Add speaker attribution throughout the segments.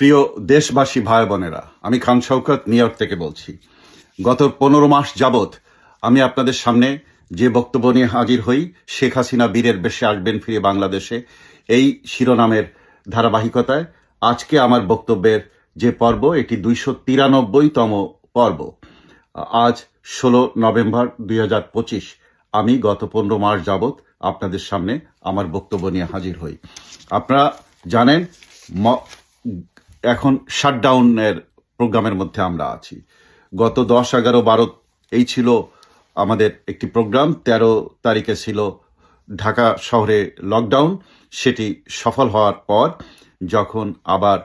Speaker 1: প্রিয় দেশবাসী ভাই বোনেরা, আমি খান শওকত নিউ ইয়র্ক থেকে বলছি। গত 15 মাস যাবৎ আমি আপনাদের সামনে যে বক্তব্য নিয়ে হাজির হই, শেখ হাসিনা বীরের বেশে আসবেন ফিরে বাংলাদেশে, এই শিরোনামের ধারাবাহিকতায় আজকে আমার বক্তব্যের যে পর্ব, এটি 293তম পর্ব। আজ 16 নভেম্বর 2025। আমি গত 15 মাস যাবৎ আপনাদের সামনে আমার বক্তব্য নিয়ে হাজির হই। আপনারা জানেন এখন শাটডাউনের প্রোগ্রামের মধ্যে আমরা আছি। গত 10, 11, 12 এই ছিল আমাদের একটি প্রোগ্রাম। 13 তারিখে ছিল ঢাকা শহরে লকডাউন। সেটি সফল হওয়ার পর যখন আবার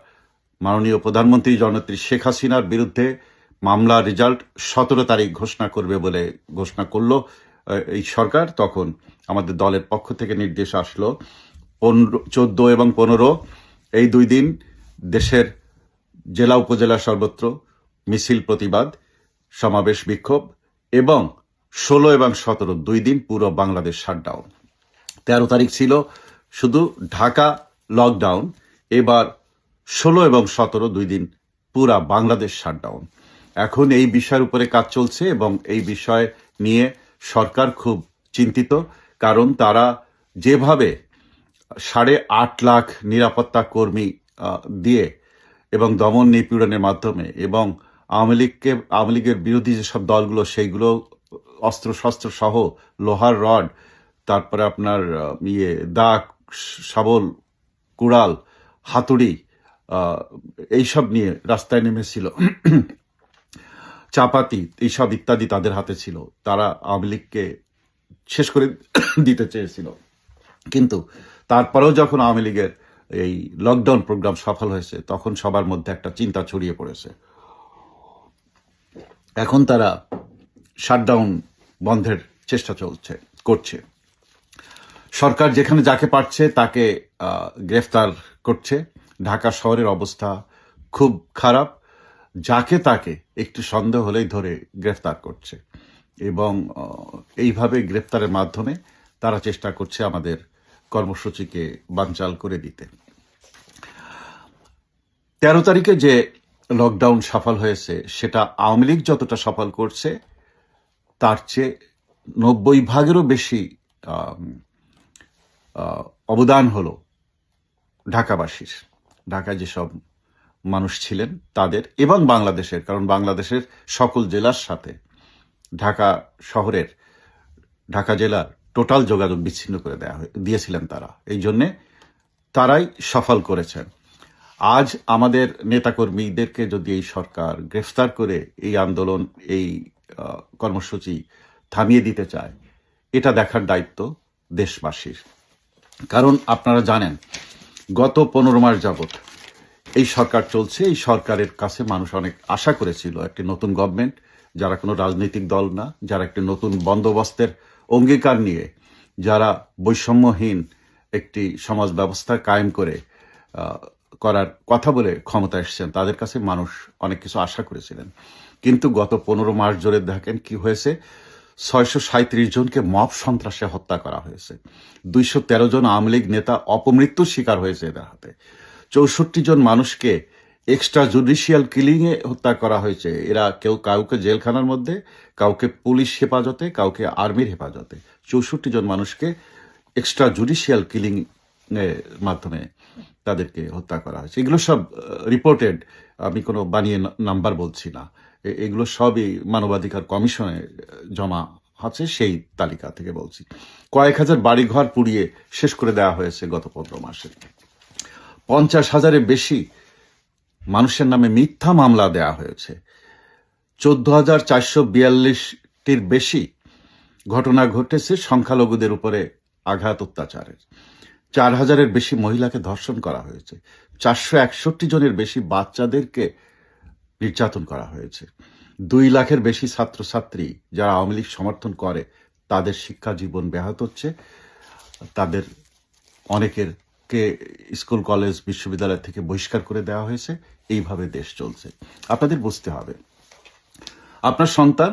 Speaker 1: মাননীয় প্রধানমন্ত্রী জননেত্রী শেখ হাসিনার বিরুদ্ধে মামলার রেজাল্ট 17 তারিখ ঘোষণা করবে বলে ঘোষণা করলো এই সরকার, তখন আমাদের দলের পক্ষ থেকে নির্দেশ আসলো 14 এবং 15 এই 2 দিন দেশের জেলা উপজেলা সর্বত্র মিছিল, প্রতিবাদ, সমাবেশ, বিক্ষোভ, এবং 16 এবং 17 2 দিন পুরো বাংলাদেশ শাটডাউন। 13 তারিখ ছিল শুধু ঢাকা লকডাউন। এবার 16 এবং 17 2 দিন পুরা বাংলাদেশ শাটডাউন। এখন এই বিষয়ের উপরে কাজ চলছে এবং এই বিষয় নিয়ে সরকার খুব চিন্তিত, কারণ তারা যেভাবে 8.5 লাখ নিরাপত্তা কর্মী দিয়ে এবং দমন নিপীড়নের মাধ্যমে এবং আওয়ামী লীগের বিরোধী যেসব দলগুলো সেইগুলো অস্ত্রশস্ত্র সহ লোহার রড, তারপরে আপনার দা, শাবল, কুড়াল, হাতুড়ি এইসব নিয়ে রাস্তায় নেমেছিল, চাপাতি এইসব ইত্যাদি তাদের হাতে ছিল। তারা আওয়ামী লীগকে শেষ করে দিতে চেয়েছিল। কিন্তু তারপরেও যখন আওয়ামী লীগের এই লকডাউন প্রোগ্রাম সফল হয়েছে, তখন সবার মধ্যে একটা চিন্তা ছড়িয়ে পড়েছে। এখন তারা শাটডাউন বন্ধের চেষ্টা করছে। সরকার যেখানে যাকে পারছে তাকে গ্রেফতার করছে। ঢাকা শহরের অবস্থা খুব খারাপ। যাকে তাকে একটু সন্দেহ হলেই ধরে গ্রেফতার করছে এবং এইভাবে গ্রেফতারের মাধ্যমে তারা চেষ্টা করছে আমাদের কর্মসূচিকে বানচাল করে দিতে। 13 তারিখে যে লকডাউন সফল হয়েছে, সেটা আওয়ামী লীগ যতটা সফল করছে তার চেয়ে 90% বেশি অবদান হলো ঢাকাবাসীর। ঢাকায় যেসব মানুষ ছিলেন তাদের এবং বাংলাদেশের, কারণ বাংলাদেশের সকল জেলার সাথে ঢাকা জেলার টোটাল যোগাযোগ বিচ্ছিন্ন করে দিয়েছিলেন তারা। এই জন্যে তারাই সফল করেছেন। আজ আমাদের নেতাকর্মীদেরকে যদি এই সরকার গ্রেফতার করে এই আন্দোলন, এই কর্মসূচি থামিয়ে দিতে চায়, এটা দেখার দায়িত্ব দেশবাসীর। কারণ আপনারা জানেন, গত 15 মাস যাবৎ এই সরকার চলছে। এই সরকারের কাছে মানুষ অনেক আশা করেছিল একটি নতুন গভর্নমেন্ট, যারা কোনো রাজনৈতিক দল না, যারা একটি নতুন বন্দোবস্তের অঙ্গীকার নিয়ে, যারা বৈষম্যহীন একটি সমাজ ব্যবস্থা কায়েম করার কথা বলে ক্ষমতা এসেছেন, তাদের কাছে মানুষ অনেক কিছু আশা করেছিলেন। কিন্তু গত 15 মাস জুড়ে দেখেন কি হয়েছে। 637 জনকে মব সন্ত্রাসে হত্যা করা হয়েছে। 213 জন আওয়ামী লীগ নেতা অপমৃত্যুর শিকার হয়েছে এদের হাতে। 64 জন মানুষকে এক্সট্রা জুডিশিয়াল কিলিং এ হত্যা করা হয়েছে। এরা কাউকে জেলখানার মধ্যে, কাউকে পুলিশ হেফাজতে, কাউকে আর্মির হেফাজতে। 64 জন মানুষকে এক্সট্রা জুডিশিয়াল কিলিং এর মাধ্যমে তাদেরকে হত্যা করা হয়েছে। এগুলো সব রিপোর্টেড, আমি কোনো বানিয়ে নাম্বার বলছি না। এগুলো সবই মানবাধিকার কমিশনে জমা আছে, সেই তালিকা থেকে বলছি। কয়েক হাজার বাড়িঘর পুড়িয়ে শেষ করে দেওয়া হয়েছে গত 15 মাসে। 50,000-এর বেশি মানুষের নামে মিথ্যা মামলা দেয়া হয়েছে। 14,442-টির বেশি ঘটনা ঘটেছে সংখ্যালঘুদের উপরে আঘাত, অত্যাচারের। 4,000-এর বেশি মহিলাকে ধর্ষণ করা হয়েছে। 461 জনের বেশি বাচ্চাদেরকে নির্যাতন করা হয়েছে। 2 লাখের বেশি ছাত্রছাত্রী যারা আওয়ামী লীগ সমর্থন করে, তাদের শিক্ষা জীবন ব্যাহত হচ্ছে। তাদের অনেকেরকে স্কুল, কলেজ, বিশ্ববিদ্যালয় থেকে বহিষ্কার করে দেওয়া হয়েছে। এইভাবে দেশ চলছে। আপনাদের বুঝতে হবে, আপনার সন্তান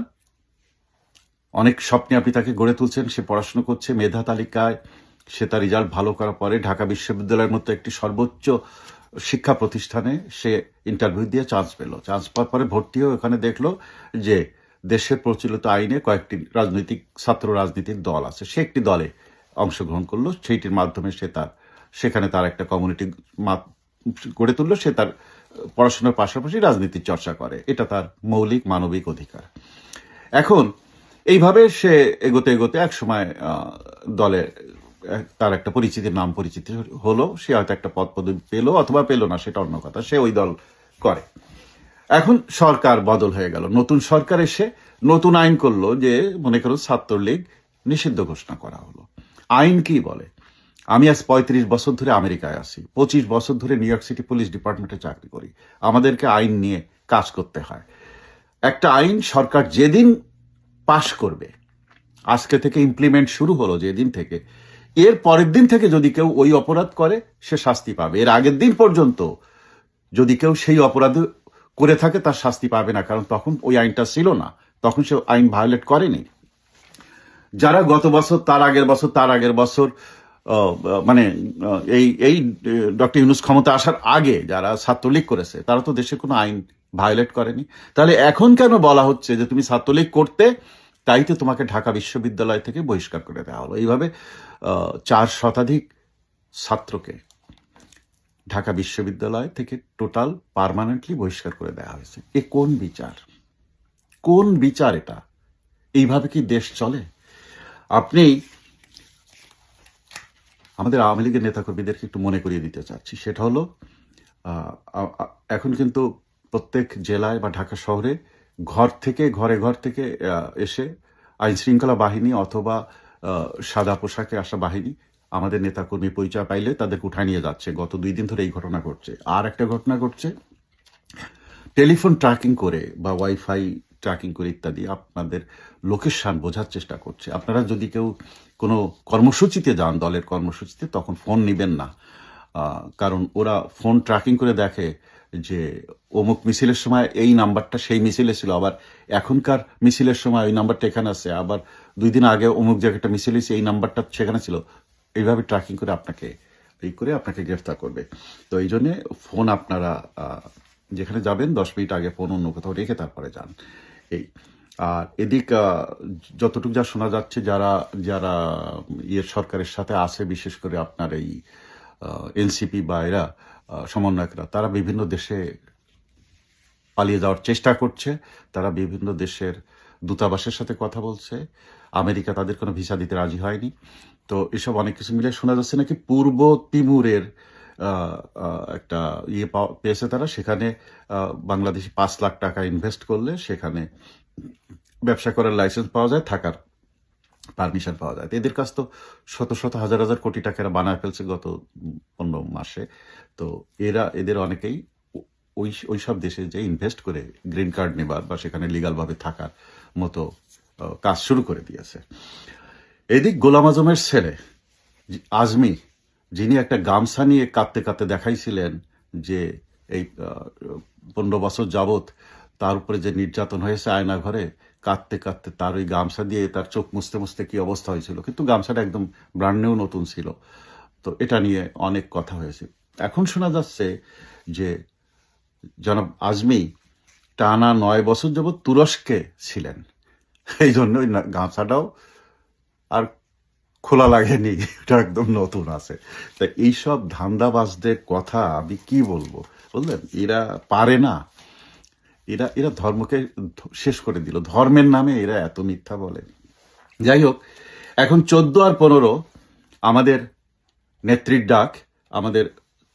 Speaker 1: অনেক স্বপ্নে আপনি তাকে গড়ে তুলছেন, সে পড়াশোনা করছে, মেধা তালিকায় সে তার রেজাল্ট ভালো করার পরে ঢাকা বিশ্ববিদ্যালয়ের মতো একটি সর্বোচ্চ শিক্ষা প্রতিষ্ঠানে সে ইন্টারভিউ দিয়ে চান্স পেল। চান্স পাওয়ার পরে ভর্তি হয়ে ওখানে দেখলো যে দেশের প্রচলিত আইনে কয়েকটি ছাত্র রাজনীতির দল আছে, সে একটি দলে অংশগ্রহণ করলো, সেইটির মাধ্যমে সেখানে তার একটা কমিউনিটি গড়ে তুললো। সে তার পড়াশোনার পাশাপাশি রাজনীতির চর্চা করে, এটা তার মৌলিক মানবিক অধিকার। এখন এইভাবে সে এগোতে এগোতে এক সময় দলে তার একটা পরিচিতি হলো, সে হয়তো একটা পদ পদবি পেলো অথবা পেলো না, সেটা অন্য কথা, সে ওই দল করে। এখন সরকার বদল হয়ে গেল, নতুন সরকার এসে নতুন আইন করলো যে মনে করো ছাত্রলীগ নিষিদ্ধ ঘোষণা করা হলো। আইন কি বলে? আমি আজ 35 বছর ধরে আমেরিকায় আছি, 25 বছর ধরে নিউ ইয়র্ক সিটি পুলিশ ডিপার্টমেন্টে চাকরি করি, আমাদেরকে আইন নিয়ে কাজ করতে হয়। একটা আইন সরকার যেদিন পাশ করবে, আজকে থেকে ইমপ্লিমেন্ট শুরু হলো যেদিন থেকে, এর পরের দিন থেকে যদি কেউ ওই অপরাধ করে সে শাস্তি পাবে। এর আগের দিন পর্যন্ত যদি কেউ সেই অপরাধ করে থাকে তার শাস্তি পাবে না, কারণ তখন ওই আইনটা ছিল না, তখন সে আইন ভায়োলেট করেনি। যারা গত বছর, তার আগের বছর মানে এই ডক্টর ইউনূস ক্ষমতা আসার আগে যারা ছাত্রলীগ করেছে তারা তো দেশে কোনো আইন ভায়োলেট করেনি। তাহলে এখন কেন বলা হচ্ছে যে তুমি ছাত্রলীগ করতে, তাই তো তোমাকে ঢাকা বিশ্ববিদ্যালয় থেকে বহিষ্কার করে দেওয়া হলো? এইভাবে 4 শতাধিক ছাত্রকে ঢাকা বিশ্ববিদ্যালয় থেকে টোটাল পার্মানেন্টলি বহিষ্কার করে দেওয়া হয়েছে। এ কোন বিচার? কোন বিচার এটা? এইভাবে কি দেশ চলে? আপনি আমাদের আওয়ামী লীগের নেতাকর্মীদেরকে একটু মনে করিয়ে দিতে চাচ্ছি, সেটা হলো এখন কিন্তু প্রত্যেক জেলায় বা ঢাকা শহরে ঘরে থেকে এসে আইন শৃঙ্খলা বাহিনী অথবা সাদা পোশাকে আসা বাহিনী আমাদের নেতাকর্মী পরিচয় পাইলে তাদেরকে উঠায় নিয়ে যাচ্ছে। গত 2 দিন ধরে এই ঘটনা ঘটছে। আর একটা ঘটনা ঘটছে, টেলিফোন ট্র্যাকিং করে বা ওয়াইফাই ট্র্যাকিং করে ইত্যাদি আপনাদের লোকেশন বোঝার চেষ্টা করছে। আপনারা যদি কেউ কোনো কর্মসূচিতে যান, দলের কর্মসূচিতে, তখন ফোন নেবেন না, কারণ ওরা ফোন ট্র্যাকিং করে দেখে যে অমুক মিছিলের সময় এই নাম্বারটা সেই মিছিলে ছিল, আবার এখনকার মিছিলের সময় ওই নাম্বারটা এখানে আছে, আবার 2 দিন আগে অমুক জায়গাটা মিছিল হয়েছে, এই নাম্বারটা সেখানে ছিল। এইভাবে ট্র্যাকিং করে আপনাকে গ্রেফতার করবে। তো এই জন্যে ফোন আপনারা যেখানে যাবেন 10 মিনিট আগে ফোন অন্য কোথাও রেখে তারপরে যান। এই আর এদিক যতটুকু যা শোনা যাচ্ছে, যারা সরকারের সাথে আছে, বিশেষ করে আপনার এই এনসিপি বা এরা সমন্বয়করা, তারা বিভিন্ন দেশে পালিয়ে যাওয়ার চেষ্টা করছে। তারা বিভিন্ন দেশের দূতাবাসের সাথে কথা বলছে। আমেরিকা তাদের কোনো ভিসা দিতে রাজি হয়নি। তো এসব অনেক কিছু মিলে শোনা যাচ্ছে নাকি পূর্ব তিমুরের একটা পেয়েছে তারা, সেখানে বাংলাদেশি 5 লাখ টাকা ইনভেস্ট করলে সেখানে ব্যবসা করার লাইসেন্স পাওয়া যায়, থাকার পারমিশন পাওয়া যায়। এদের কাছ তো শত হাজার কোটি টাকা এরা বানায় ফেলছে গত 15 মাসে। তো এদের অনেকেই ওই সব দেশে যে ইনভেস্ট করে গ্রিন কার্ড নেবার বা সেখানে লিগালভাবে থাকার মতো কাজ শুরু করে দিয়েছে। এদিক গোলাম আজমের ছেলে আজমি, যিনি একটা গামছা নিয়ে কাঁদতে দেখাইছিলেন যে এই 15 বছর যাবৎ তার উপরে যে নির্যাতন হয়েছে, আয়না ঘরে কাঁদতে তার ওই গামছা দিয়ে তার চোখ মুছতে কি অবস্থা হয়েছিল, কিন্তু গামছাটা একদম ব্র্যান্ড নিউ নতুন ছিল। তো এটা নিয়ে অনেক কথা হয়েছে। এখন শোনা যাচ্ছে যে জনাব আজমি টানা 9 বছর যাবৎ তুরস্কে ছিলেন, এই জন্য ওই গামছাটাও আর খোলা লাগেনি, এটা একদম নতুন আছে। তা এইসব ধান্দাবাজদের কথা আমি কি বলবো, বললেন? এরা পারে না, এরা ধর্মকে শেষ করে দিল। ধর্মের নামে এরা এত মিথ্যা বলে। যাই হোক, এখন 14 আর 15 আমাদের নেত্রীর ডাক, আমাদের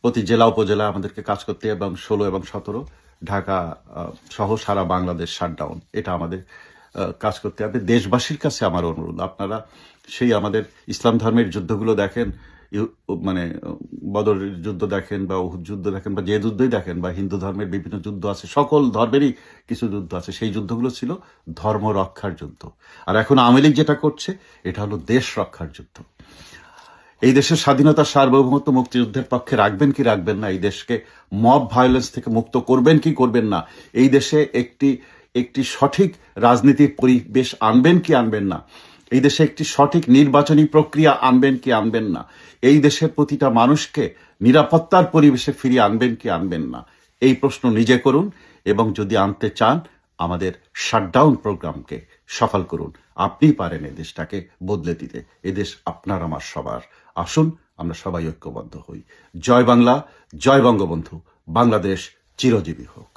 Speaker 1: প্রতি জেলা উপজেলা আমাদেরকে কাজ করতে, এবং 16 এবং 17 ঢাকা সহ সারা বাংলাদেশ শাটডাউন, এটা আমাদের কাজ করতে হবে। দেশবাসীর কাছে আমার অনুরোধ, আপনারা সেই আমাদের ইসলাম ধর্মের যুদ্ধগুলো দেখেন, মানে বদরের যুদ্ধ দেখেন বা উহুদ যুদ্ধ দেখেন বা যে যুদ্ধই দেখেন, বা হিন্দু ধর্মের বিভিন্ন যুদ্ধ আছে, সকল ধর্মেরই কিছু যুদ্ধ আছে, সেই যুদ্ধগুলো ছিল ধর্ম রক্ষার যুদ্ধ। আর এখন আওয়ামী লীগ যেটা করছে, এটা হলো দেশ রক্ষার যুদ্ধ। এই দেশের স্বাধীনতা, সার্বভৌমত্ব, মুক্তিযুদ্ধের পক্ষে রাখবেন কি রাখবেন না, এই দেশকে মব ভায়োলেন্স থেকে মুক্ত করবেন কি করবেন না, এই দেশে একটি সঠিক রাজনীতির পরিবেশ আনবেন কি আনবেন না, এই দেশে একটি সঠিক নির্বাচনী প্রক্রিয়া আনবেন কি আনবেন না, এই দেশের প্রতিটা মানুষকে নিরাপত্তার পরিবেশে ফিরিয়ে আনবেন কি আনবেন না, এই প্রশ্ন নিজে করুন এবং যদি আনতে চান আমাদের শাটডাউন প্রোগ্রামকে সফল করুন। আপনিই পারেন এই দেশটাকে বদলে দিতে। এদেশ আপনার আমার সবার। আসুন আমরা সবাই ঐক্যবদ্ধ হই। জয় বাংলা, জয় বঙ্গবন্ধু। বাংলাদেশ চিরজীবী হোক।